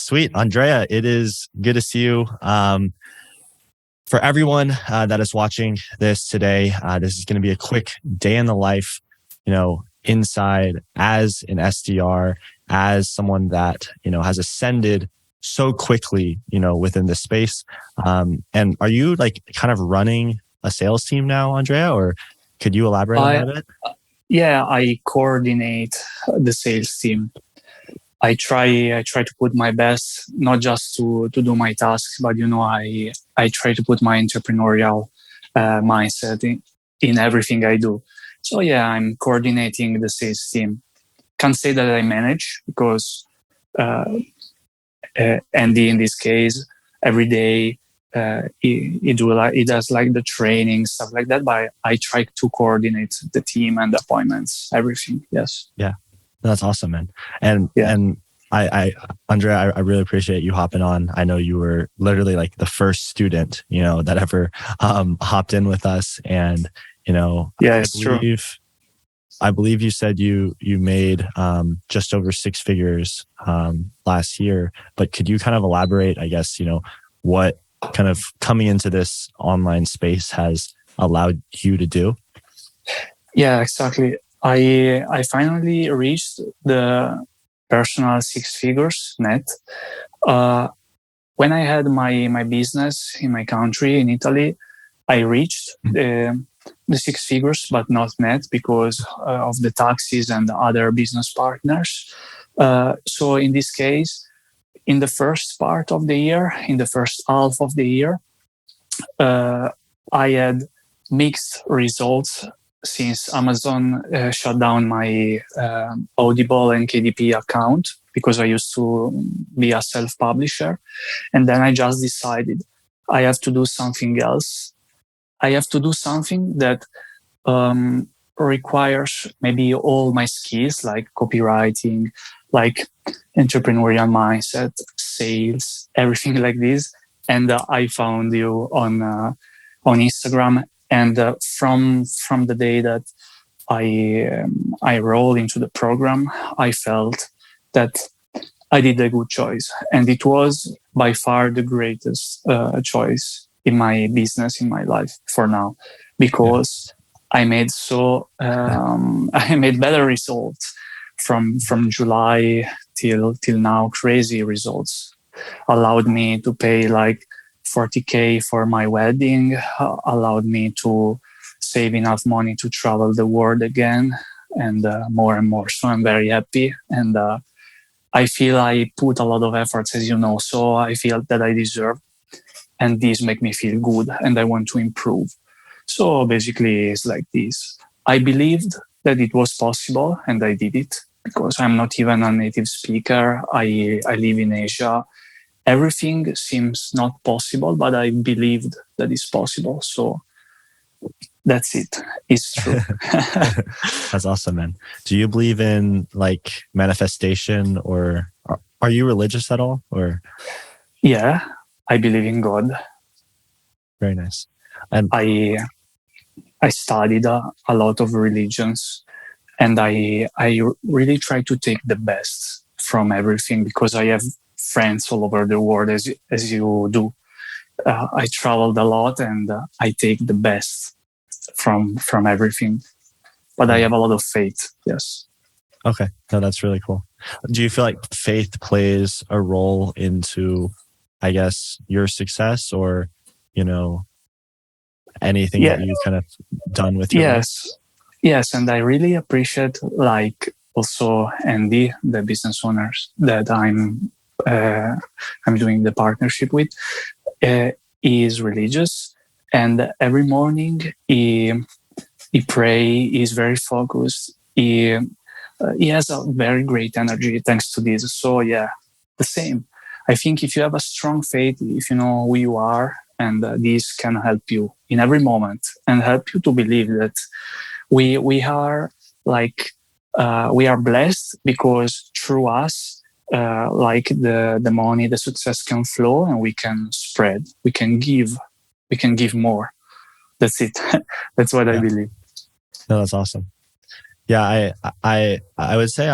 Sweet. Andrea, it is good to see you. For everyone that is watching this today, this is going to be a quick day in the life, inside as an SDR, as someone that, has ascended so quickly, within the space. And are you kind of running a sales team now, Andrea, or could you elaborate on that a bit? Yeah, I coordinate the sales team. I try to put my best, not just to do my tasks, but I try to put my entrepreneurial mindset in everything I do. So yeah, I'm coordinating the sales team. Can't say that I manage because Andy, in this case, every day he does like the training, stuff like that. But I try to coordinate the team and the appointments, everything. Yes. Yeah. That's awesome, man. And Andrea, I really appreciate you hopping on. I know you were literally like the first student, that ever hopped in with us. And, it's true. I believe you said you made just over six figures last year. But could you kind of elaborate, I guess, what kind of coming into this online space has allowed you to do? Yeah, exactly. I finally reached the personal six figures net. When I had my business in my country, in Italy, I reached the six figures, but not net because of the taxes and the other business partners. So in this case, in the first part of the year, in the first half of the year, I had mixed results since Amazon shut down my Audible and KDP account because I used to be a self-publisher. And then I just decided I have to do something else. I have to do something that requires maybe all my skills like copywriting, like entrepreneurial mindset, sales, everything like this. And I found you on Instagram. And from the day that I rolled into the program, I felt that I did a good choice, and it was by far the greatest choice in my business, in my life for now, because I made I made better results from July till now. Crazy results allowed me to pay like 40K for my wedding, allowed me to save enough money to travel the world again, and more and more. So I'm very happy, and I feel I put a lot of efforts, as you know, so I feel that I deserve, and these make me feel good, and I want to improve. So basically it's like this. I believed that it was possible, and I did it because I'm not even a native speaker. I live in Asia. Everything seems not possible, but I believed that it's possible. So that's it. It's true. That's awesome, man. Do you believe in like manifestation, or are you religious at all? Or yeah, I believe in God. Very nice. And I studied a lot of religions, and I really try to take the best from everything because I have friends all over the world, as you do. I traveled a lot, and I take the best from everything. But I have a lot of faith. Yes. Okay. No, that's really cool. Do you feel like faith plays a role into, I guess, your success, or anything that you've kind of done with your life? Yes, and I really appreciate like also Andy, the business owners that I'm doing the partnership with. He is religious, and every morning he pray. He's very focused. He has a very great energy thanks to this. So yeah, the same. I think if you have a strong faith, if you know who you are, and this can help you in every moment and help you to believe that we are like we are blessed because through us like the money, the success can flow, and we can spread, we can give more. That's it. That's what I believe. No, that's awesome. Yeah, I would say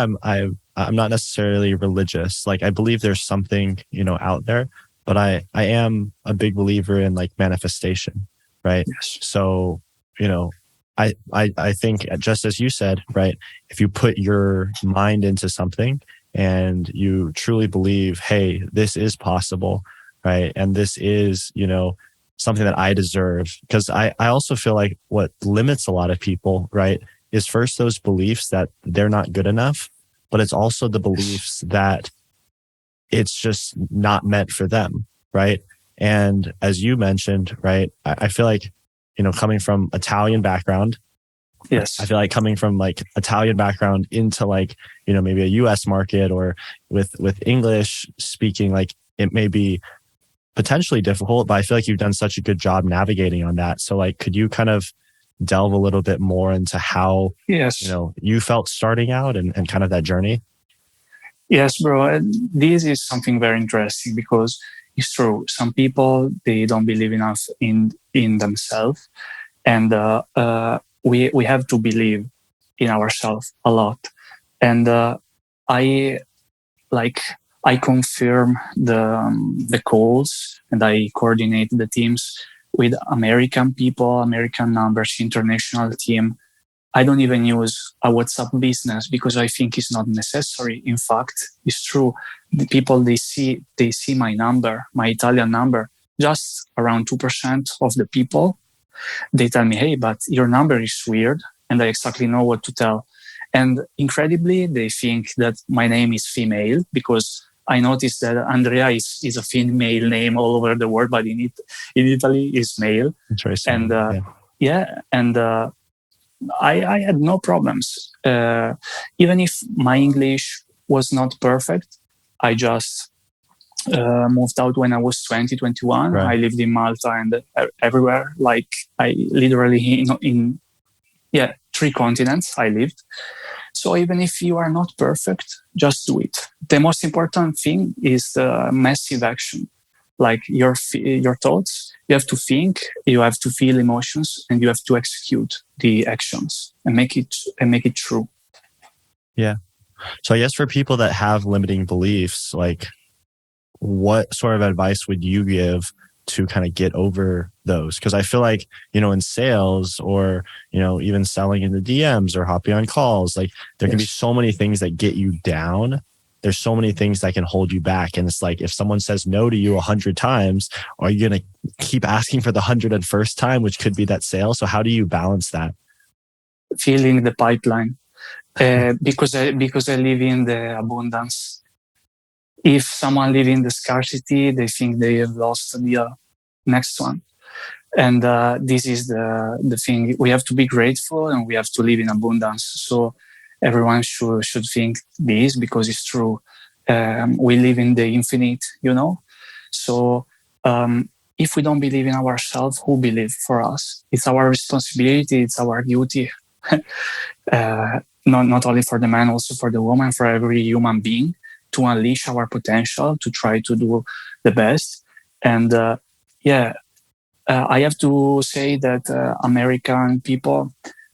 I'm not necessarily religious. Like I believe there's something, out there, but I am a big believer in like manifestation, right? Yes. So, you know, I think just as you said, right? If you put your mind into something and you truly believe, hey, this is possible, right? And this is, something that I deserve. Because I also feel like what limits a lot of people, right, is first those beliefs that they're not good enough, but it's also the beliefs that it's just not meant for them, right? And as you mentioned, right, I feel like, coming from Italian background, Yes. I feel like coming from like Italian background into like, maybe a US market or with English speaking, like it may be potentially difficult, but I feel like you've done such a good job navigating on that. So like, could you kind of delve a little bit more into how, Yes. you felt starting out and kind of that journey? Yes, bro. And this is something very interesting because it's true. Some people, they don't believe enough in themselves, and we have to believe in ourselves a lot. And I like I confirm the calls, and I coordinate the teams with American people, American numbers, international team. I don't even use a WhatsApp business because I think it's not necessary. In fact, it's true. The people they see my number, my Italian number, just around 2% of the people, they tell me, hey, but your number is weird. And I exactly know what to tell. And incredibly, they think that my name is female because I noticed that Andrea is a female name all over the world, but in Italy is male. Interesting. And and I had no problems. Even if my English was not perfect, I just moved out when I was 20, 21. Right. I lived in Malta and everywhere. Like I literally in 3 continents I lived. So even if you are not perfect, just do it. The most important thing is the massive action. Like your thoughts, you have to think, you have to feel emotions, and you have to execute the actions and make it true. Yeah. So I guess for people that have limiting beliefs, like what sort of advice would you give to kind of get over those? Because I feel like, in sales or, even selling in the DMs or hopping on calls, like there can be so many things that get you down. There's so many things that can hold you back. And it's like, if someone says no to you 100 times, are you going to keep asking for the 101st time, which could be that sale? So how do you balance that? Filling the pipeline. Because I live in the abundance. If someone live in the scarcity, they think they have lost the next one. And this is the thing. We have to be grateful and we have to live in abundance. So everyone should think this because it's true. We live in the infinite, So if we don't believe in ourselves, who believe for us? It's our responsibility. It's our duty. Not only for the man, also for the woman, for every human being, to unleash our potential, to try to do the best. And I have to say that American people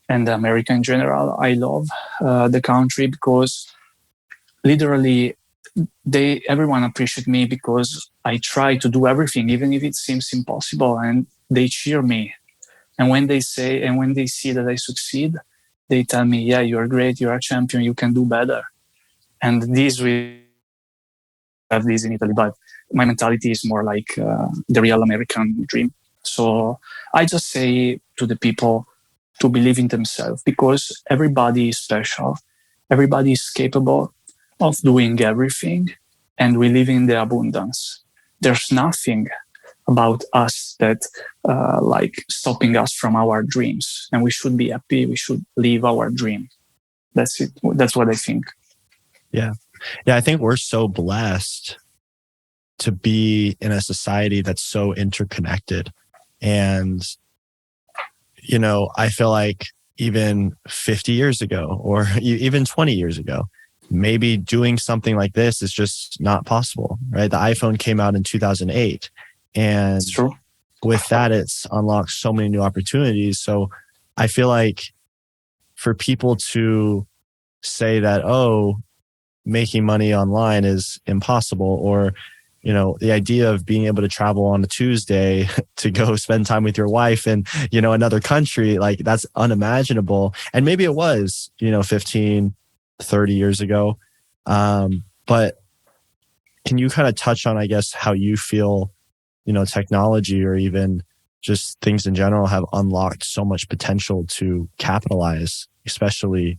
and America in general, I love the country because literally everyone appreciates me because I try to do everything, even if it seems impossible, and they cheer me. And when they see that I succeed, they tell me, yeah, you're great, you're a champion, you can do better. And this we have this in Italy, but my mentality is more like the real American dream. So I just say to the people to believe in themselves because everybody is special. Everybody is capable of doing everything and we live in the abundance. There's nothing about us that like stopping us from our dreams, and we should be happy. We should live our dream. That's it. That's what I think. Yeah. I think we're so blessed to be in a society that's so interconnected. And, I feel like even 50 years ago or even 20 years ago, maybe doing something like this is just not possible, right? The iPhone came out in 2008. And It's true. with that, it's unlocked so many new opportunities. So I feel like for people to say that, oh, making money online is impossible, or, you know, the idea of being able to travel on a Tuesday to go spend time with your wife in, you know, another country, like that's unimaginable. And maybe it was, you know, 15, 30 years ago. But can you kind of touch on, I guess, how you feel, you know, technology or even just things in general have unlocked so much potential to capitalize, especially,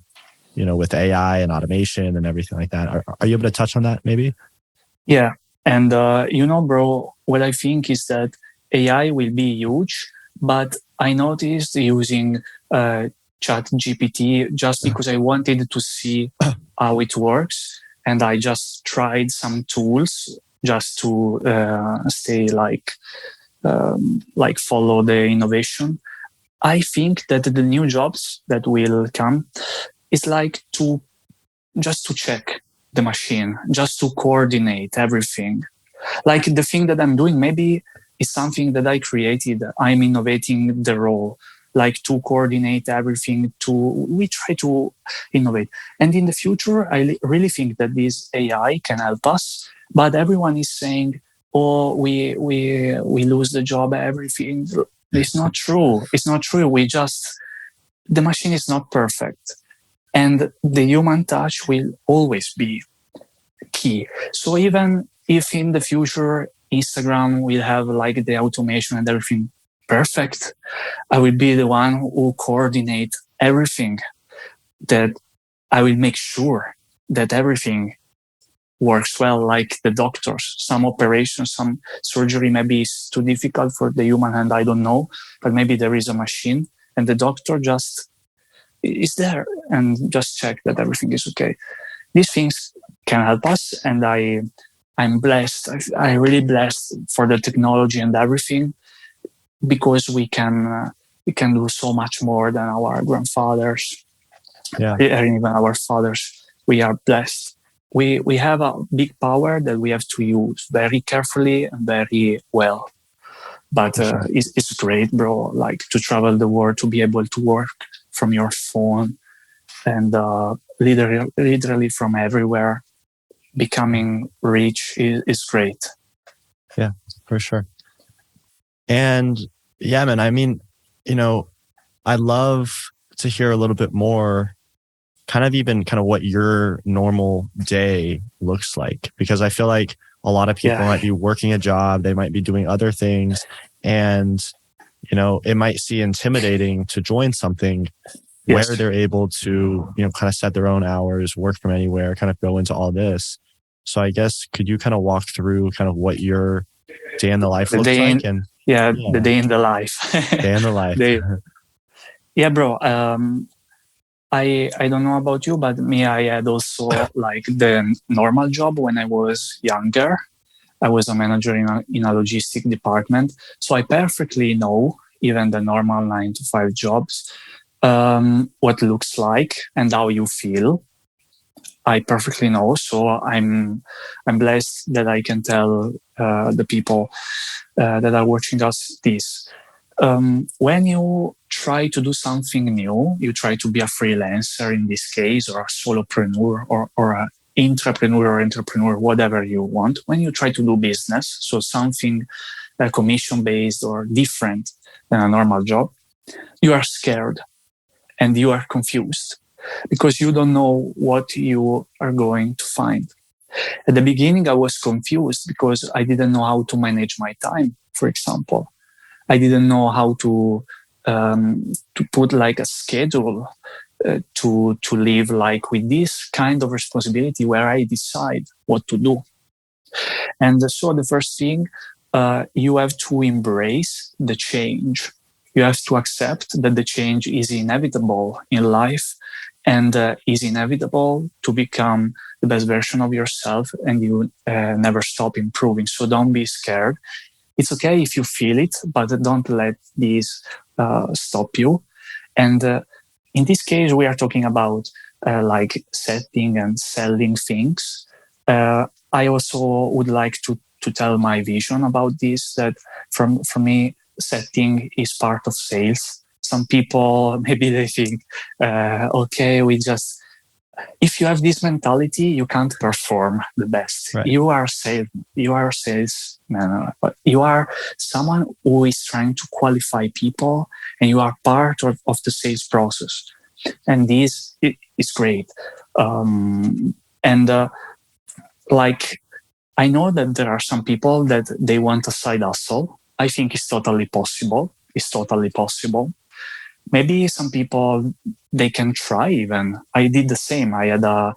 you know, with AI and automation and everything like that? Are you able to touch on that maybe? Yeah. And, you know, bro, what I think is that AI will be huge, but I noticed using Chat GPT just because I wanted to see how it works. And I just tried some tools just to stay like follow the innovation. I think that the new jobs that will come is like just to check the machine, just to coordinate everything. Like the thing that I'm doing maybe is something that I created. I'm innovating the role, like to coordinate everything. We try to innovate. And in the future, I really think that this AI can help us. But everyone is saying, "Oh, we lose the job, everything." It's not true. It's not true. The machine is not perfect. And the human touch will always be key. So even if in the future Instagram will have like the automation and everything perfect, I will be the one who coordinate everything, that I will make sure that everything works well, like the doctors. Some operations, some surgery maybe is too difficult for the human hand, I don't know, but maybe there is a machine and the doctor just is there and just check that everything is okay. These things can help us, and I'm blessed. I really blessed for the technology and everything, because we can do so much more than our grandfathers, and even our fathers. We are blessed. We have a big power that we have to use very carefully and very well. But it's great, bro. Like to travel the world, to be able to work from your phone, and literally from everywhere. Becoming rich is great. Yeah, for sure. And yeah, man, I mean, you know, I'd love to hear a little bit more, kind of what your normal day looks like, because I feel like a lot of people might be working a job, they might be doing other things, and, you know, it might seem intimidating to join something where they're able to, you know, kind of set their own hours, work from anywhere, kind of go into all this. So I guess, could you kind of walk through kind of what your day in the life looks like? And the day in the life. Day in the life. Yeah, bro. I don't know about you, but me, I had also like the normal job when I was younger. I was a manager in a logistic department. So I perfectly know, even the normal 9 to 5 jobs, what looks like and how you feel. I perfectly know. So I'm blessed that I can tell the people that are watching us this. When you try to do something new, you try to be a freelancer in this case, or a solopreneur, or an intrapreneur or entrepreneur, whatever you want. When you try to do business, so something commission-based or different than a normal job, you are scared and you are confused because you don't know what you are going to find. At the beginning, I was confused because I didn't know how to manage my time, for example. I didn't know how to put like a schedule to live like with this kind of responsibility where I decide what to do. And so the first thing, you have to embrace the change. You have to accept that the change is inevitable in life and is inevitable to become the best version of yourself, and you never stop improving. So don't be scared. It's okay if you feel it, but don't let these stop you. And in this case, we are talking about like setting and selling things. I also would like to tell my vision about this, that for me, setting is part of sales. Some people, maybe they think, okay, we just if you have this mentality, you can't perform the best. Right. You are a salesman, but you are someone who is trying to qualify people, and you are part of the sales process. And this is great. And like, I know that there are some people that they want a side hustle. I think it's totally possible. It's totally possible. Maybe some people, they can try even. I did the same. I had a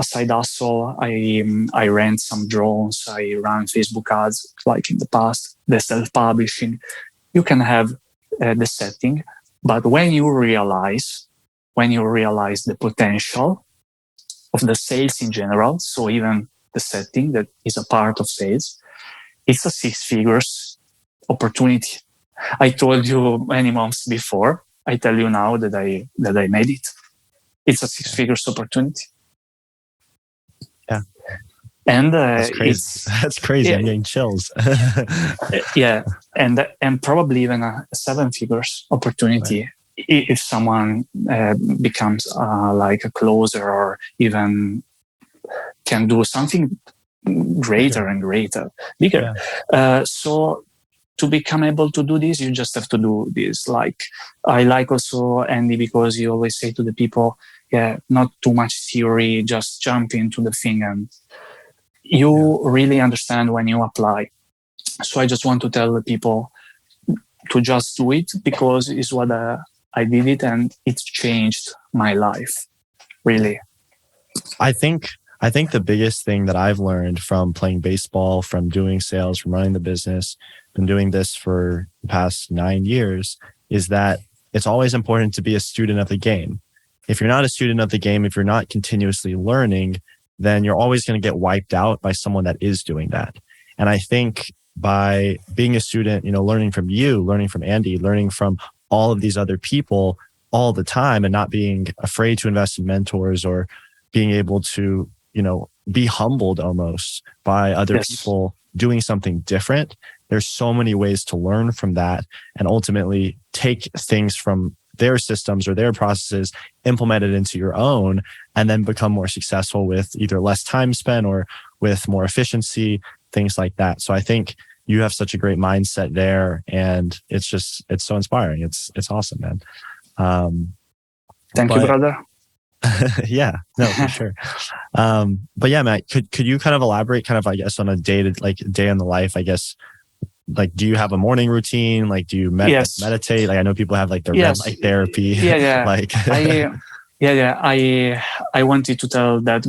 side hustle. I rent some drones. I ran Facebook ads like in the past. The self-publishing. You can have the setting, but when you realize the potential of the sales in general, so even the setting that is a part of sales, it's a six figures opportunity. I told you many months before. I tell you now that I made it. It's a six figures opportunity. Yeah. And that's crazy. That's crazy. Yeah. I'm getting chills. Yeah. And probably even a seven figures opportunity. Right. If someone becomes like a closer, or even can do something greater and greater, bigger. Yeah. So to become able to do this, you just have to do this. Like, I like also Andy, because you always say to the people, yeah, not too much theory, just jump into the thing, and you really understand when you apply. So I just want to tell the people to just do it, because it's what I did it, and it's changed my life, really. I think the biggest thing that I've learned from playing baseball, from doing sales, from running the business, from doing this for the past 9 years, is that it's always important to be a student of the game. If you're not a student of the game, if you're not continuously learning, then you're always going to get wiped out by someone that is doing that. And I think by being a student, learning from you, learning from Andy, learning from all of these other people all the time, and not being afraid to invest in mentors, or being able to, be humbled almost by other people doing something different. There's so many ways to learn from that, and ultimately take things from their systems or their processes, implement it into your own, and then become more successful with either less time spent or with more efficiency, things like that. So I think you have such a great mindset there, and it's so inspiring. It's awesome, man. Thank you, brother. Yeah, no, for sure. But yeah, Matt, could you kind of elaborate kind of, I guess, on a day in the life, I guess, like, do you have a morning routine? Like, do you meditate? Like, I know people have like their red light therapy. Yeah. Like, I wanted to tell that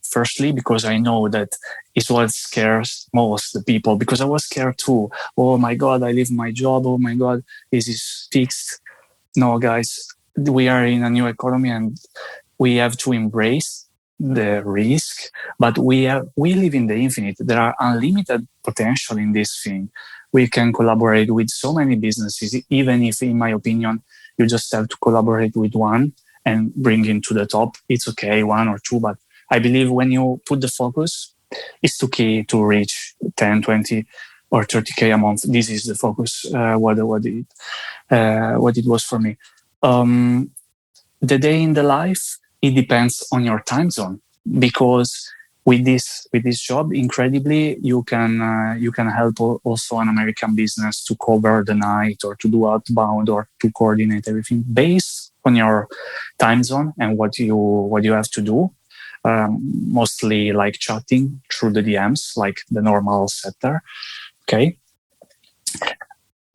firstly, because I know that it's what scares most the people, because I was scared too. Oh my God, I leave my job. Oh my God, this is fixed. No, guys, we are in a new economy, and we have to embrace the risk, but we live in the infinite. There are unlimited potential in this thing. We can collaborate with so many businesses, even if, in my opinion, you just have to collaborate with one and bring it to the top. It's okay, one or two, but I believe when you put the focus, it's too key to reach 10, 20 or 30K a month. This is the focus, what it was for me. The day in the life, it depends on your time zone, because with this job, incredibly, you can help also an American business to cover the night, or to do outbound, or to coordinate everything based on your time zone and what you have to do. Mostly like chatting through the DMs, like the normal setter. Okay.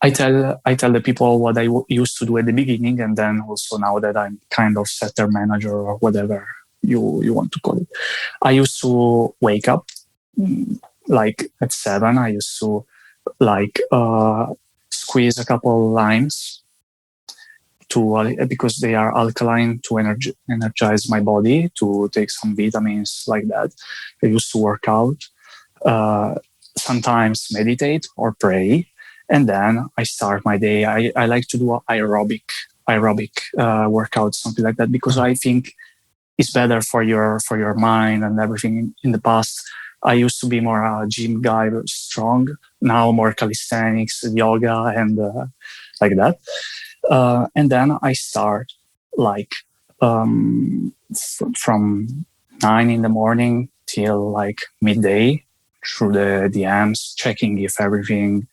I tell the people what I used to do at the beginning, and then also now that I'm kind of setter manager, or whatever you want to call it. I used to wake up like at 7. I used to squeeze a couple limes because they are alkaline, to energize my body, to take some vitamins like that. I used to work out, sometimes meditate or pray. And then I start my day. I like to do aerobic workout, something like that, because I think it's better for your mind and everything. In the past, I used to be more a gym guy, strong. Now more calisthenics, yoga, and like that. And then I start from 9 in the morning till like midday through the DMs, checking if everything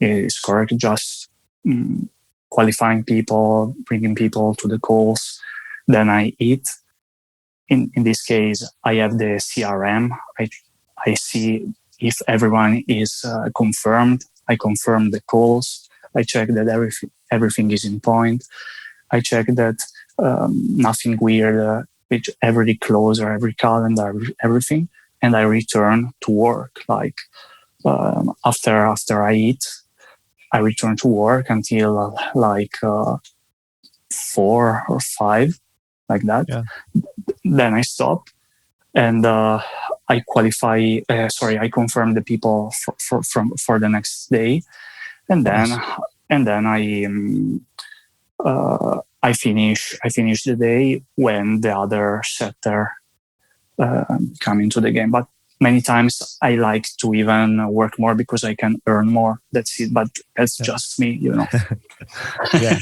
is correct, just qualifying people, bringing people to the calls. Then I eat. In this case, I have the CRM. I see if everyone is confirmed. I confirm the calls. I check that everything is in point. I check that nothing weird with every close or every calendar, everything, and I return to work. Like after I eat, I return to work until 4 or 5, like that. Yeah. Then I stop and I qualify. I confirm the people for the next day, and then I finish the day when the other setter come into the game. But many times I like to even work more because I can earn more. That's it. But that's just me, you know. Yeah,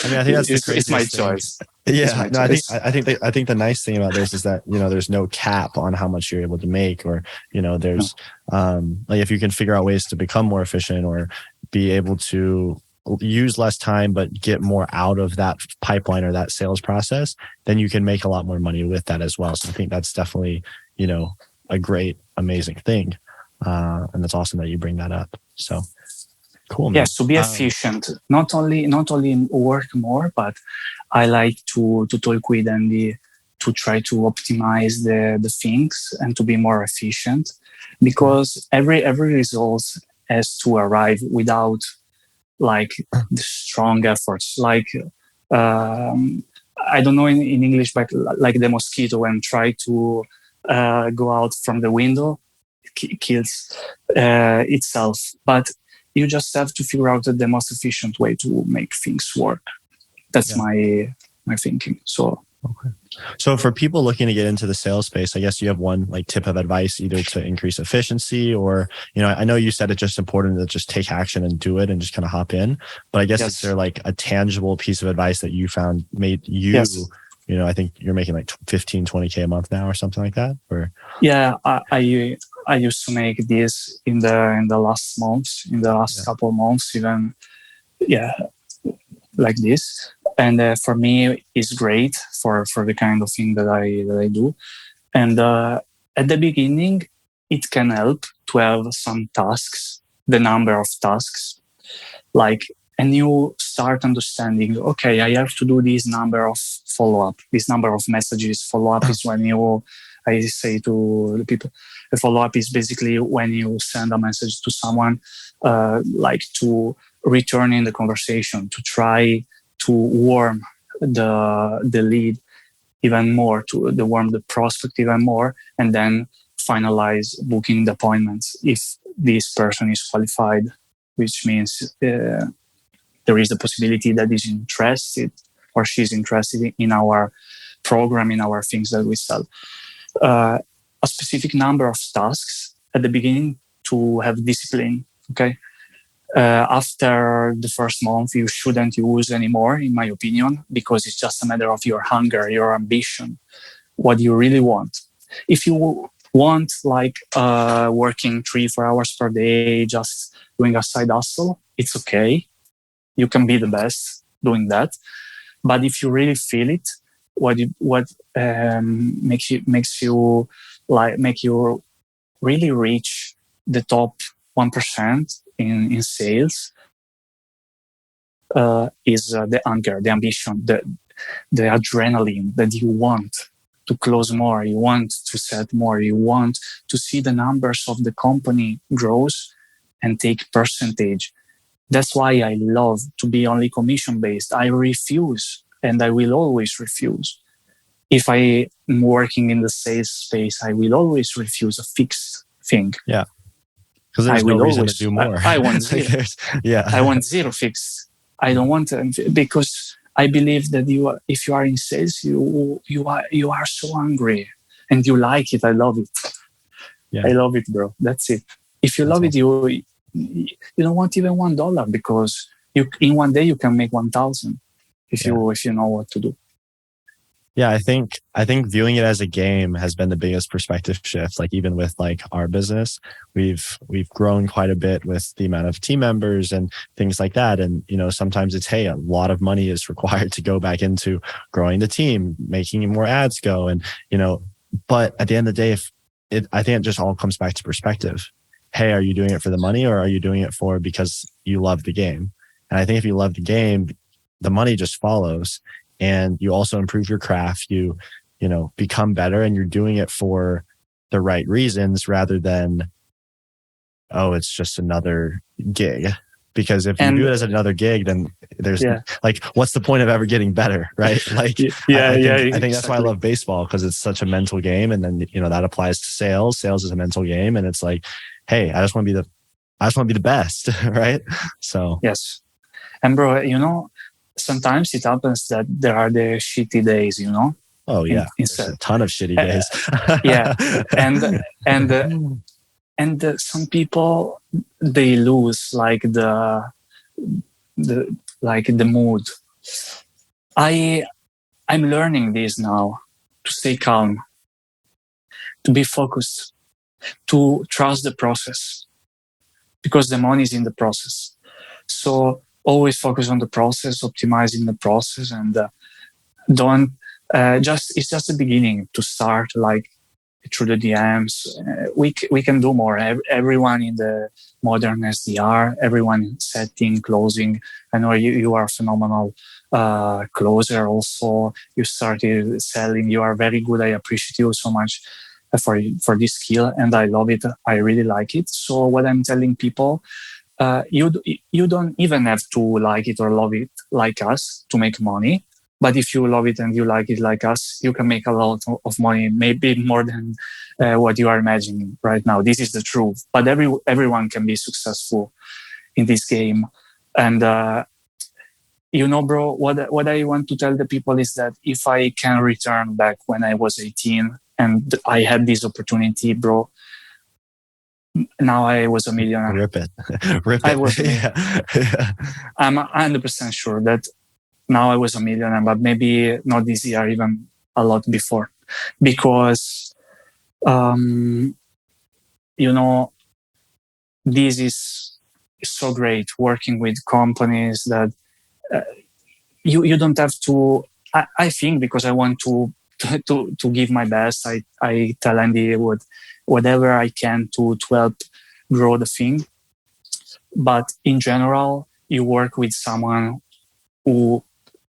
I mean, I think that's the craziest it's my thing. choice. Yeah, no, I think the nice thing about this is that, you know, there's no cap on how much you're able to make, or, you know, there's like if you can figure out ways to become more efficient or be able to use less time but get more out of that pipeline or that sales process, then you can make a lot more money with that as well. So I think that's definitely, you know, a great, amazing thing, and that's awesome that you bring that up. So cool, man. Yes, to be efficient, not only work more, but I like to talk with Andy to try to optimize the things and to be more efficient, because every result has to arrive without like the strong efforts. Like I don't know in English, but like the mosquito when try to go out from the window, it kills itself. But you just have to figure out the most efficient way to make things work. That's my thinking. So okay. So for people looking to get into the sales space, I guess you have one like tip of advice, either to increase efficiency or, you know, I know you said it's just important to just take action and do it and just kind of hop in. But I guess is there like a tangible piece of advice that you found made you, you know, I think you're making like 15, 20K a month now or something like that? Or yeah, I used to make this in the last months, in the last couple of months, even like this. And for me, it's great for the kind of thing that I do. And at the beginning, it can help to have some tasks, the number of tasks, like, and you start understanding, okay, I have to do this number of follow-up, this number of messages. Follow-up is when I say to the people, a follow-up is basically when you send a message to someone, like to return in the conversation, to try to warm the lead even more, to warm the prospect even more, and then finalize booking the appointments if this person is qualified, which means there is the possibility that he's interested or she's interested in our program, in our things that we sell. A specific number of tasks at the beginning to have discipline, okay? After the first month, you shouldn't use anymore, in my opinion, because it's just a matter of your hunger, your ambition, what you really want. If you want like working 3-4 hours per day, just doing a side hustle, it's okay. You can be the best doing that. But if you really feel it, what makes you really reach the top 1% in sales is the hunger, the ambition, the adrenaline that you want to close more, you want to set more, you want to see the numbers of the company grows and take percentage. That's why I love to be only commission based. I refuse, and I will always refuse. If I am working in the sales space, I will always refuse a fixed thing. Yeah. Because there's no reason to do more. I want zero. I want zero fix. I don't want to, because I believe that if you are in sales, you are so hungry and you like it. I love it. Yeah. I love it, bro. That's it. If you love it, you don't want even $1 because in one day you can make 1,000 if you know what to do. Yeah, I think viewing it as a game has been the biggest perspective shift. Like even with like our business, we've grown quite a bit with the amount of team members and things like that. And sometimes it's, hey, a lot of money is required to go back into growing the team, making more ads go, and but at the end of the day, I think it just all comes back to perspective. Hey, are you doing it for the money, or are you doing it for because you love the game? And I think if you love the game, the money just follows. And you also improve your craft, you become better, and you're doing it for the right reasons rather than, oh, it's just another gig. Because if you do it as another gig, then there's like, what's the point of ever getting better, right? Like, I think that's why I love baseball, because it's such a mental game, and then that applies to sales. Sales is a mental game, and it's like, hey, I just want to be the best, right? So yes, and bro, sometimes it happens that there are the shitty days, Oh yeah, there's a ton of shitty days. Yeah, and some people, they lose like the mood. I'm learning this now, to stay calm, to be focused, to trust the process, because the money is in the process. So always focus on the process, optimizing the process, and don't it's just the beginning to start, like through the DMs. We can do more. Everyone in the modern SDR, everyone setting, closing. I know you are a phenomenal closer. Also, you started selling. You are very good. I appreciate you so much for this skill, and I love it. I really like it. So what I'm telling people, you don't even have to like it or love it like us to make money. But if you love it and you like it like us, you can make a lot of money, maybe more than what you are imagining right now. This is the truth. But everyone can be successful in this game. And bro, what I want to tell the people is that if I can return back when I was 18 and I had this opportunity, bro, now I was a millionaire. Rip it. I was I'm 100% sure that now I was a millionaire, but maybe not this year, even a lot before. Because, this is so great, working with companies that you don't have to. I think, because I want to give my best, I tell Andy whatever I can to help grow the thing. But in general, you work with someone who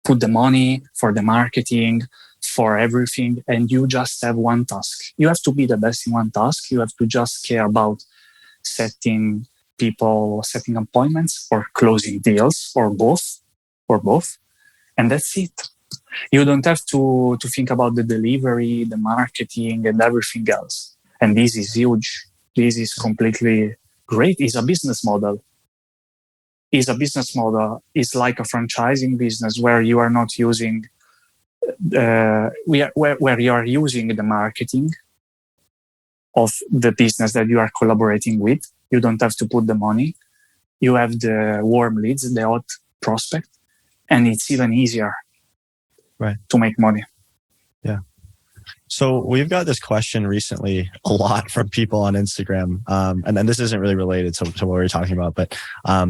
put the money for the marketing, for everything, and you just have one task. You have to be the best in one task. You have to just care about setting people, setting appointments, or closing deals, or both, and that's it. You don't have to think about the delivery, the marketing, and everything else. And this is huge. This is completely great. It's a business model. It's like a franchising business where you are not using, where you are using the marketing of the business that you are collaborating with. You don't have to put the money. You have the warm leads, the hot prospect, and it's even easier, right, to make money. Yeah. So we've got this question recently a lot from people on Instagram. And then this isn't really related to what we were talking about, but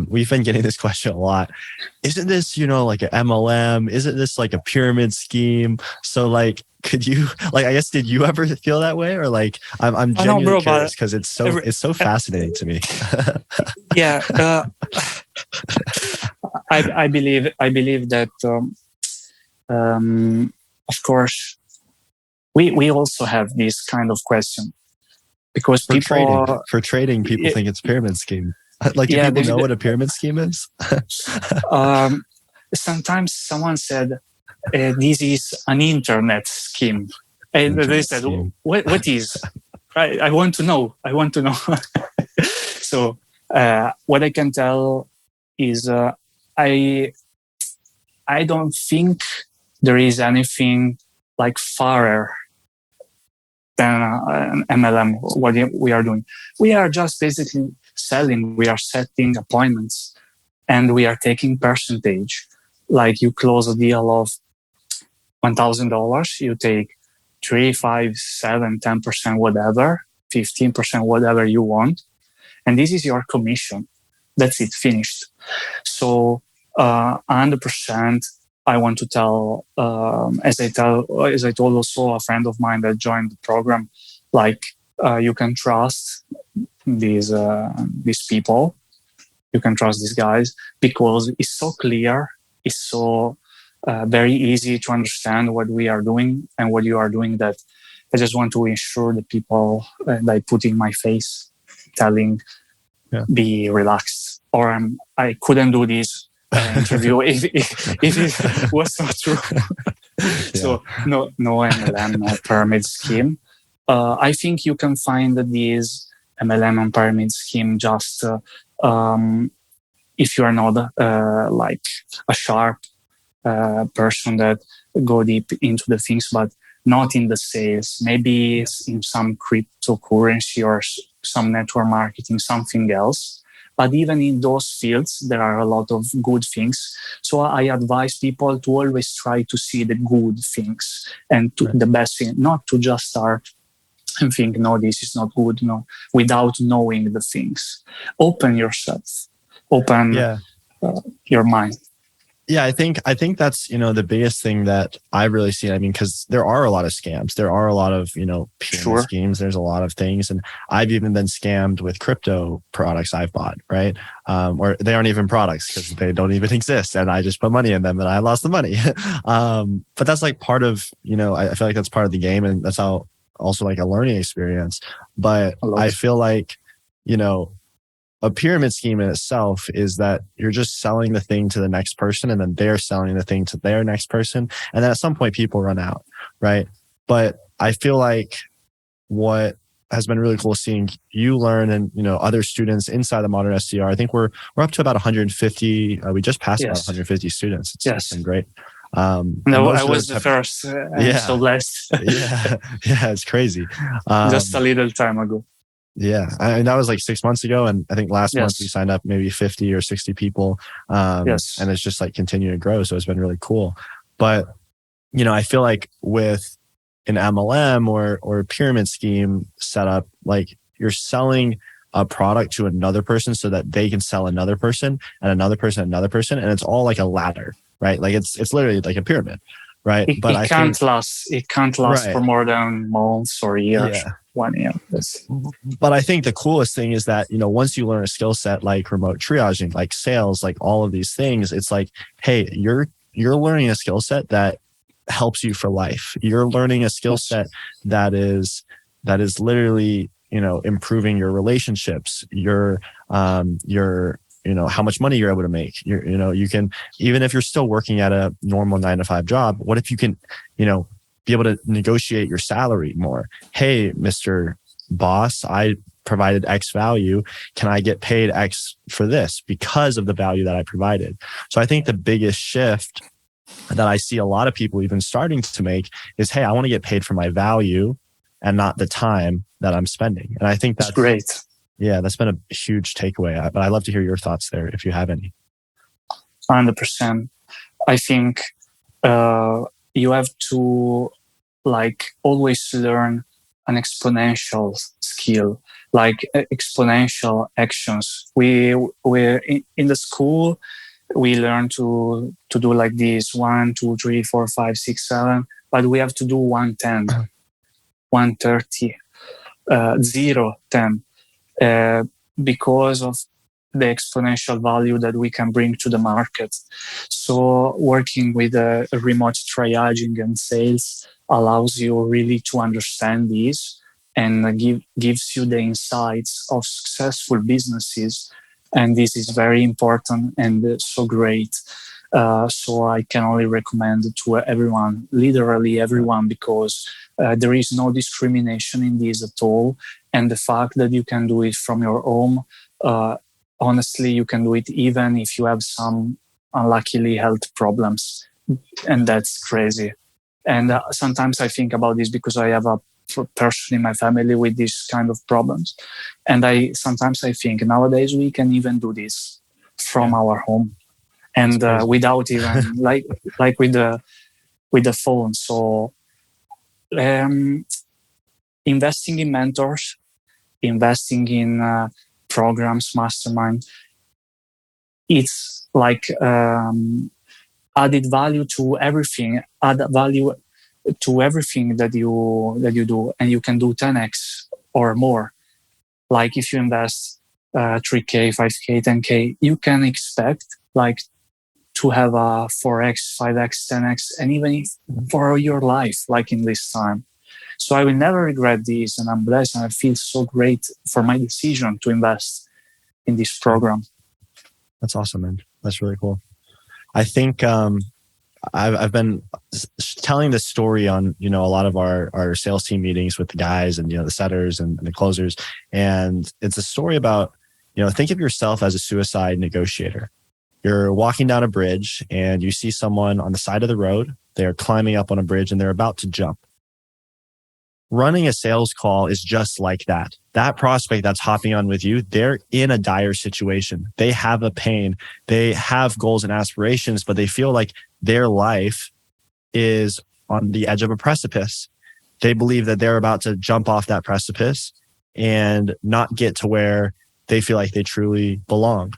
we've been getting this question a lot. Isn't this, like an MLM? Isn't this like a pyramid scheme? So like, could you, like, I guess, did you ever feel that way? Or like, I'm genuinely curious, because it's so fascinating to me. Yeah. I believe that, of course, we also have this kind of question, because for trading, people think it's a pyramid scheme. Like, do people know what a pyramid scheme is? Sometimes someone said, this is an internet scheme. And they said, what is? I want to know. So what I can tell is I don't think there is anything like farer than an MLM, what we are doing. We are just basically selling. We are setting appointments, and we are taking percentage. Like, you close a deal of $1,000, you take 3, 5, 7, 10%, whatever, 15%, whatever you want. And this is your commission. That's it, finished. So 100%, I want to tell, as I told also a friend of mine that joined the program, like you can trust these people, you can trust these guys, because it's so clear, it's so very easy to understand what we are doing and what you are doing, that I just want to ensure the people that I put in my face, telling, be relaxed, or I couldn't do this interview if it was not true. So no MLM, no pyramid scheme. I think you can find this MLM and pyramid scheme just if you are not like a sharp person that go deep into the things, but not in the sales. Maybe it's in some cryptocurrency or some network marketing, something else. But even in those fields, there are a lot of good things. So I advise people to always try to see the good things and the best thing, not to just start and think, no, this is not good, no, without knowing the things. Open yourself, open your mind. Yeah, I think that's, the biggest thing that I really see. I mean, because there are a lot of scams. There are a lot of, pyramid schemes. There's a lot of things. And I've even been scammed with crypto products I've bought, right? Or they aren't even products because they don't even exist. And I just put money in them and I lost the money. But that's like part of, I feel like that's part of the game. And that's how also like a learning experience. But I feel like, a pyramid scheme in itself is that you're just selling the thing to the next person, and then they're selling the thing to their next person. And then at some point people run out, right? But I feel like what has been really cool seeing you learn and, other students inside the Modern SDR, I think we're up to about 150. We just passed about 150 students. It's been great. No, I was the first. So blessed. It's crazy. Just a little time ago. Yeah. And that was like 6 months ago. And I think last month we signed up maybe 50 or 60 people. And it's just like continuing to grow. So it's been really cool. But, I feel like with an MLM or pyramid scheme setup, like you're selling a product to another person so that they can sell another person and another person, another person. And it's all like a ladder, right? Like it's literally like a pyramid, right? It can't last for more than months or years. Yeah. 1 year. But I think the coolest thing is that, once you learn a skill set like remote triaging, like sales, like all of these things, it's like, hey, you're learning a skill set that helps you for life. You're learning a skill set that is literally, improving your relationships, your how much money you're able to make. You can, even if you're still working at a normal 9-to-5 job, what if you can, be able to negotiate your salary more? Hey, Mr. Boss, I provided X value. Can I get paid X for this because of the value that I provided? So I think the biggest shift that I see a lot of people even starting to make is, hey, I want to get paid for my value and not the time that I'm spending. And I think that's great. Yeah, that's been a huge takeaway. But I'd love to hear your thoughts there if you have any. 100%. I think you have to always learn an exponential skill, like exponential actions. We're in the school, we learn to do like this 1, 2, 3, 4, 5, 6, 7, but we have to do 110, 130, 0, 10, because of the exponential value that we can bring to the market. So working with a remote triaging and sales allows you really to understand this and gives you the insights of successful businesses. And this is very important and so great. So I can only recommend to everyone, literally everyone, because there is no discrimination in this at all. And the fact that you can do it from your home, honestly, you can do it even if you have some unluckily health problems. And that's crazy. And sometimes I think about this because I have a person in my family with this kind of problems. And sometimes I think nowadays we can even do this from our home. And without even, like with the with the phone. So investing in mentors, investing in programs, mastermind, it's like added value to everything, add value to everything that you do, and you can do 10x or more. Like if you invest 3K, 5K, 10K, you can expect like to have a 4x, 5x, 10x, and even for your life, like in this time. So I will never regret this, and I'm blessed, and I feel so great for my decision to invest in this program. That's awesome, man. That's really cool. I think I've been telling this story on, a lot of our sales team meetings with the guys and, the setters and the closers. And it's a story about, think of yourself as a suicide negotiator. You're walking down a bridge and you see someone on the side of the road. They're climbing up on a bridge and they're about to jump. Running a sales call is just like that. That prospect that's hopping on with you, they're in a dire situation. They have a pain. They have goals and aspirations, but they feel like their life is on the edge of a precipice. They believe that they're about to jump off that precipice and not get to where they feel like they truly belong.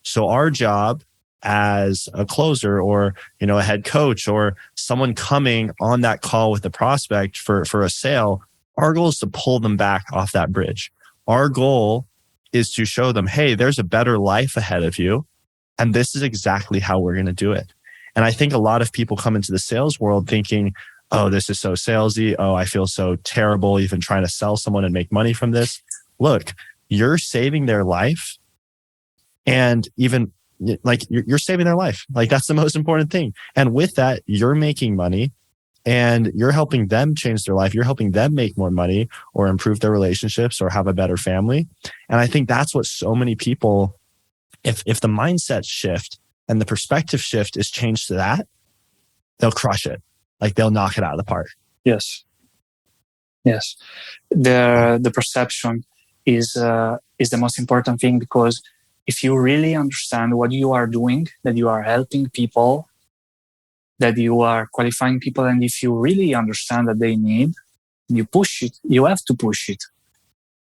So our job as a closer or, a head coach or someone coming on that call with the prospect for a sale, our goal is to pull them back off that bridge. Our goal is to show them, hey, there's a better life ahead of you. And this is exactly how we're going to do it. And I think a lot of people come into the sales world thinking, oh, this is so salesy. Oh, I feel so terrible even trying to sell someone and make money from this. Look, you're saving their life. And even like you're saving their life. Like that's the most important thing. And with that, you're making money and you're helping them change their life. You're helping them make more money or improve their relationships or have a better family. And I think that's what so many people, if the mindset shift and the perspective shift is changed to that, they'll crush it. Like they'll knock it out of the park. Yes. The perception is the most important thing, because if you really understand what you are doing, that you are helping people, that you are qualifying people, and if you really understand that they need, you push it. You have to push it.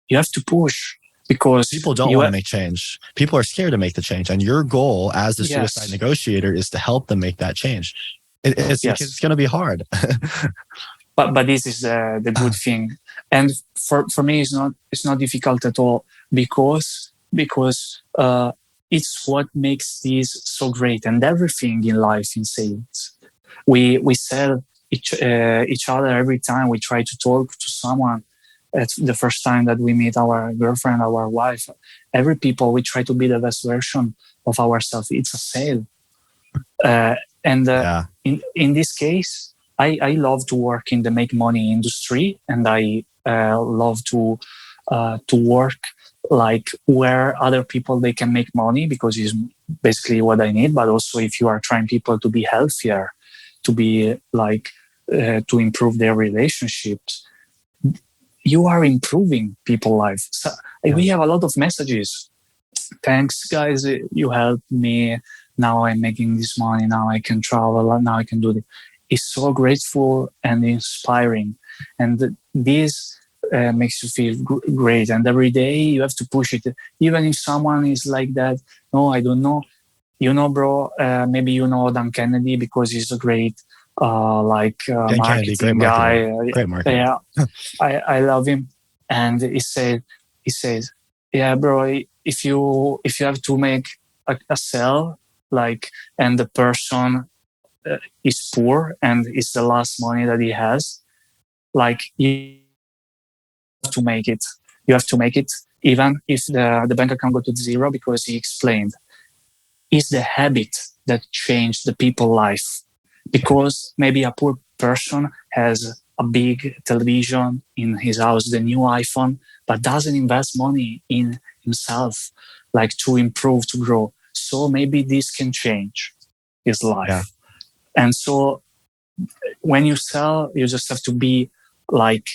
You have to push, because people don't want to make change. People are scared to make the change. And your goal as the suicide negotiator is to help them make that change. It's going to be hard. But this is the good thing. And for me, it's not difficult at all, because it's what makes this so great. And everything in life, in sales, we sell each other every time we try to talk to someone. It's the first time that we meet our girlfriend, our wife. Every people, we try to be the best version of ourselves. It's a sale. In this case, I love to work in the make money industry, and I love to work like where other people they can make money, because it's basically what I need. But also, if you are trying people to be healthier, to be like to improve their relationships, you are improving people's life. So we have a lot of messages. Thanks, guys, you helped me. Now I'm making this money. Now I can travel. Now I can do this. It's so grateful and inspiring, and this makes you feel great. And every day you have to push it, even if someone is like that. No, I don't know. Bro, maybe you know Dan Kennedy, because he's a great marketing Kennedy, guy. Great marketing. Yeah, I love him. And he says, yeah, bro, if you have to make a sale, like, and the person is poor and it's the last money that he has, like, you have to make it. You have to make it, even if the bank account go to zero, because he explained it's the habit that changed the people's life. Because maybe a poor person has a big television in his house, the new iPhone, but doesn't invest money in himself, like to improve, to grow. So maybe this can change his life. Yeah. And so when you sell, you just have to be like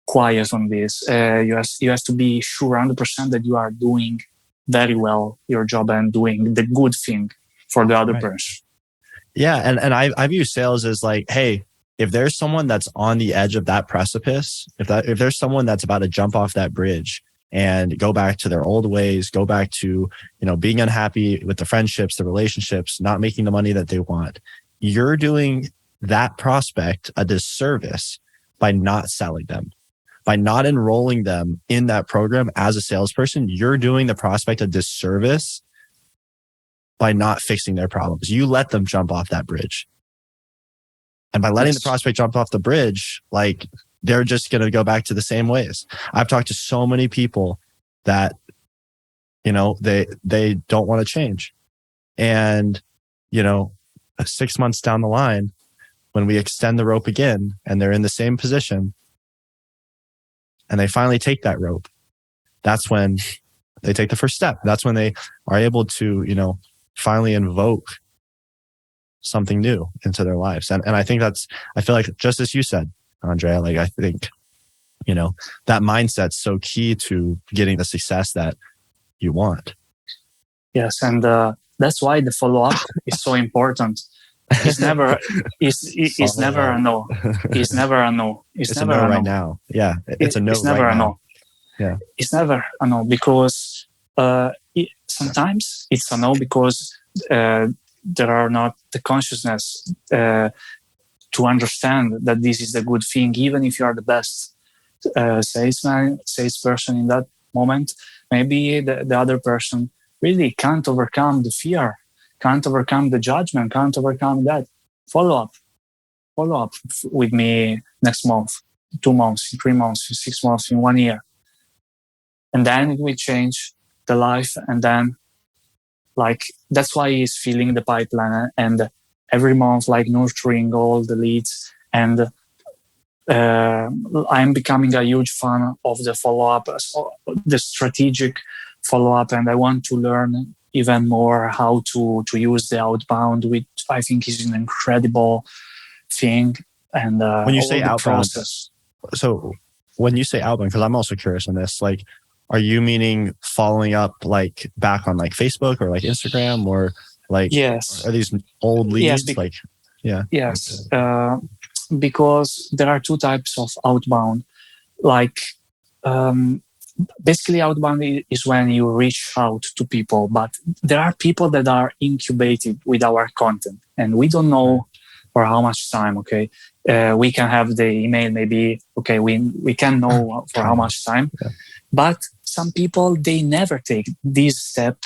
quiet on this. You have to be sure 100% that you are doing very well your job and doing the good thing for the other person. Yeah. And I view sales as like, hey, if there's someone that's on the edge of that precipice, if there's someone that's about to jump off that bridge and go back to their old ways, go back to, being unhappy with the friendships, the relationships, not making the money that they want, you're doing that prospect a disservice by not selling them, by not enrolling them in that program as a salesperson. You're doing the prospect a disservice by not fixing their problems. You let them jump off that bridge. And by letting the prospect jump off the bridge, like, they're just going to go back to the same ways. I've talked to so many people that, they don't want to change. And, 6 months down the line, when we extend the rope again and they're in the same position and they finally take that rope, that's when they take the first step. That's when they are able to, finally invoke something new into their lives. And I think I feel like, just as you said, Andrea, like, I think, that mindset's so key to getting the success that you want. Yes. And that's why the follow-up is so important. It's never, it's never a no. It's never a no. It's never a no right now. Yeah. It's a no it's never right a now. no. Yeah. It's never a no, because sometimes it's a no because there are not the consciousness to understand that this is a good thing, even if you are the best salesperson in that moment. Maybe the other person really can't overcome the fear, can't overcome the judgment, can't overcome that. Follow up with me next month, 2 months, 3 months, 6 months, in 1 year. And then it will change the life. And then, like, that's why he's filling the pipeline and every month, like, nurturing all the leads. And I'm becoming a huge fan of the follow-up, the strategic follow-up. And I want to learn even more how to use the outbound, which I think is an incredible thing. And when you say outbound, process. So when you say outbound, because I'm also curious on this, like, are you meaning following up, like, back on, like, Facebook or, like, Instagram, or, like, yes, are these old leads? Yes, because there are 2 types of outbound. Like, basically, outbound is when you reach out to people, but there are people that are incubated with our content, and we don't know for how much time. Okay, we can have the email, maybe. Okay, we can know for how much time, but some people, they never take this step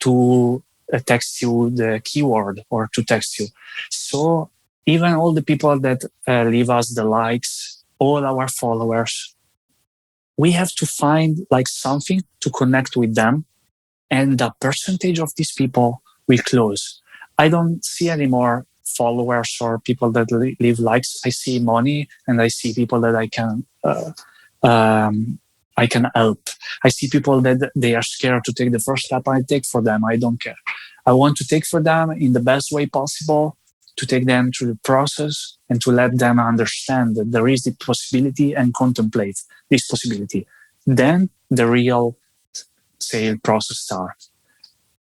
to text you the keyword or to text you. So even all the people that leave us the likes, all our followers, we have to find, like, something to connect with them, and the percentage of these people will close. I don't see any more followers or people that leave likes. I see money, and I see people that I can help. I see people that they are scared to take the first step. I take for them. I don't care. I want to take for them in the best way possible, to take them through the process and to let them understand that there is the possibility and contemplate this possibility. Then the real sale process starts.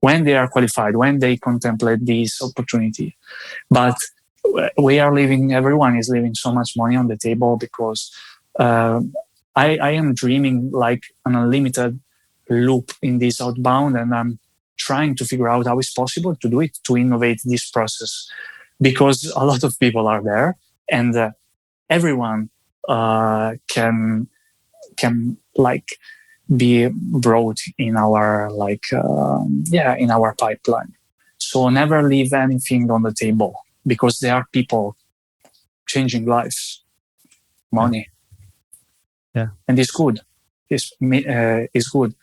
When they are qualified, when they contemplate this opportunity. But everyone is leaving so much money on the table because I am dreaming like an unlimited loop in this outbound, and I'm trying to figure out how it's possible to do it, to innovate this process, because a lot of people are there, and everyone can like be brought in our in our pipeline. So never leave anything on the table, because there are people changing lives, money. Yeah. And it's good. It's good.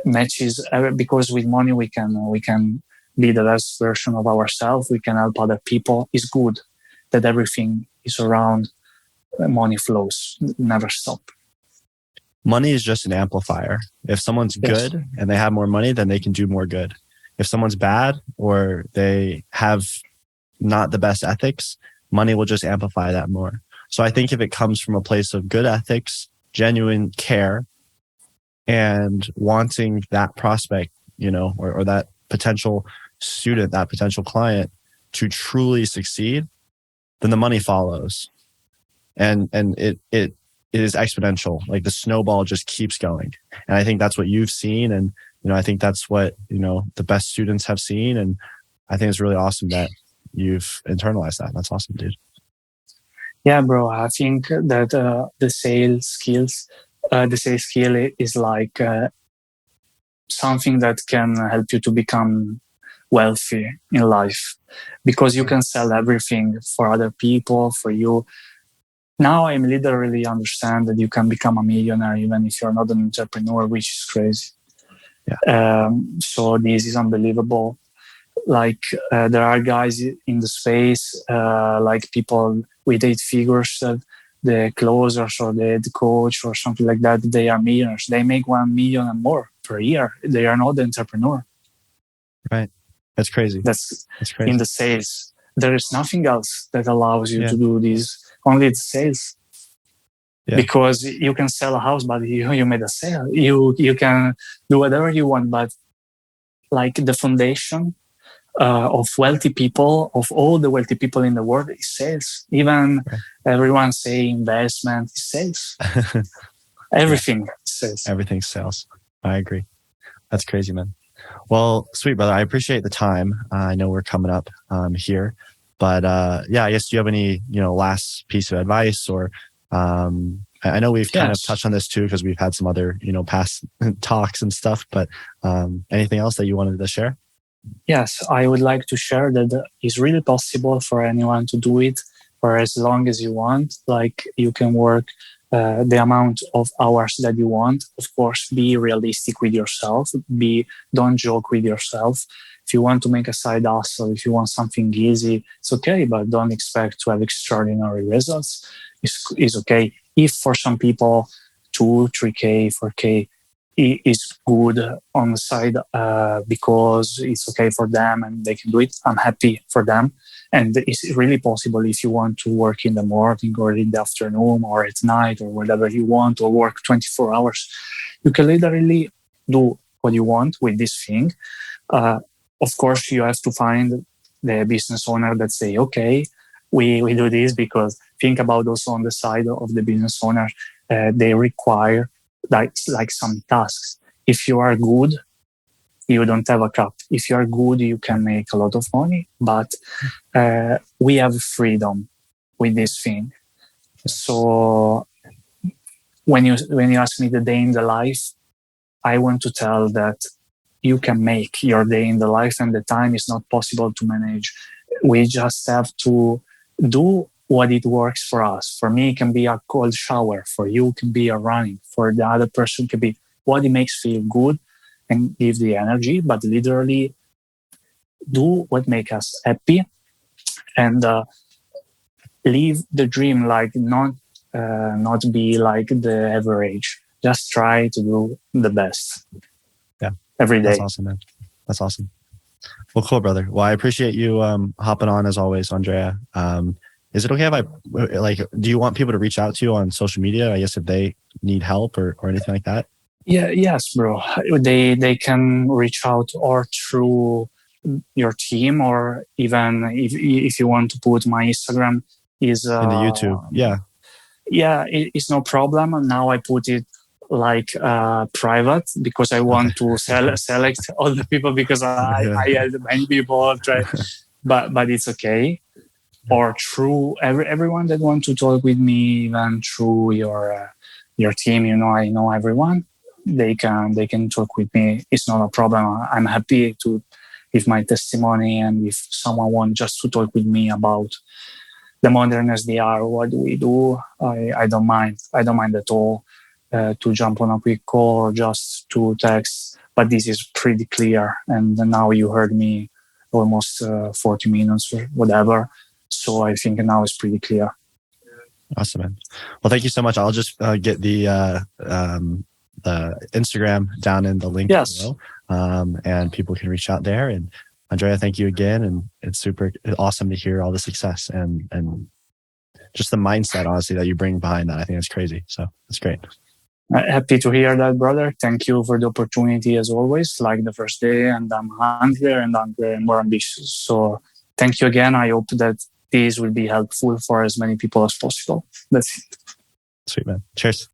Matches, because with money we can be the best version of ourselves. We can help other people. It's good that everything is around money flows, never stop. Money is just an amplifier. If someone's good and they have more money, then they can do more good. If someone's bad or they have not the best ethics, money will just amplify that more. So I think if it comes from a place of good ethics, genuine care, and wanting that prospect, or that potential student, that potential client to truly succeed, then the money follows. and it is exponential. Like the snowball just keeps going. And I think that's what you've seen. And, I think that's what, the best students have seen. And I think it's really awesome that you've internalized that. That's awesome, dude. Yeah, bro. I think that the sales skill is like something that can help you to become wealthy in life, because you can sell everything for other people, for you. Now I literally understand that you can become a millionaire even if you're not an entrepreneur, which is crazy. Yeah. So this is unbelievable. Like there are guys in the space, like people with 8 figures, that the closers or the head coach or something like that, they are millionaires. They make 1 million and more per year. They are not the entrepreneur. Right. That's crazy. That's crazy. In the sales. There is nothing else that allows you to do this. Only the sales. Yeah. Because you can sell a house, but you made a sale. You can do whatever you want, but like the foundation of wealthy people, of all the wealthy people in the world, is sales. Even everyone say investment is sales. Everything is sales. Everything's sales. I agree. That's crazy, man. Well, sweet brother, I appreciate the time. I know we're coming up here, but I guess do you have any last piece of advice, or I know we've kind of touched on this too because we've had some other past talks and stuff, but anything else that you wanted to share? Yes, I would like to share that it's really possible for anyone to do it for as long as you want. Like you can work the amount of hours that you want. Of course, be realistic with yourself. Don't joke with yourself. If you want to make a side hustle, if you want something easy, it's okay, but don't expect to have extraordinary results. It's okay. If for some people 2, 3K, 4K is good on the side because it's okay for them and they can do it, I'm happy for them. And it's really possible if you want to work in the morning or in the afternoon or at night or whatever you want, or work 24 hours. You can literally do what you want with this thing. Of course, you have to find the business owner that say, okay, we do this, because think about also on the side of the business owner, they require like some tasks. If you are good, you don't have a cap. If you are good, you can make a lot of money, but we have freedom with this thing. So when you ask me the day in the life, I want to tell that you can make your day in the life, and the time is not possible to manage. We just have to do what it works for us. For me, it can be a cold shower. For you, it can be a running. For the other person, it can be what it makes feel good and give the energy, but literally do what makes us happy and live the dream, like not be like the average. Just try to do the best. Yeah. Every day. That's awesome, man. That's awesome. Well, cool, brother. Well, I appreciate you hopping on as always, Andrea. Is it okay if do you want people to reach out to you on social media, I guess, if they need help or anything like that? Yeah, yes, bro. They can reach out or through your team, or even if you want to put my Instagram is in the YouTube. Yeah, it's no problem. Now I put it like private because I want to select all the people, because I had many people try, but it's okay. Or through everyone that want to talk with me, even through your team, I know everyone. They can talk with me. It's not a problem. I'm happy to give my testimony, and if someone wants just to talk with me about the Modern SDR, what do we do? I don't mind. I don't mind at all to jump on a quick call or just to text. But this is pretty clear. And now you heard me almost 40 minutes or whatever. So I think now it's pretty clear. Awesome, man. Well, thank you so much. I'll just get the Instagram down in the link below, and people can reach out there. And Andrea, thank you again. And it's super awesome to hear all the success and just the mindset, honestly, that you bring behind that. I think that's crazy. So it's great. Happy to hear that, brother. Thank you for the opportunity as always, like the first day. And I'm hungry and more ambitious. So thank you again. I hope that this will be helpful for as many people as possible. That's it. Sweet, man. Cheers.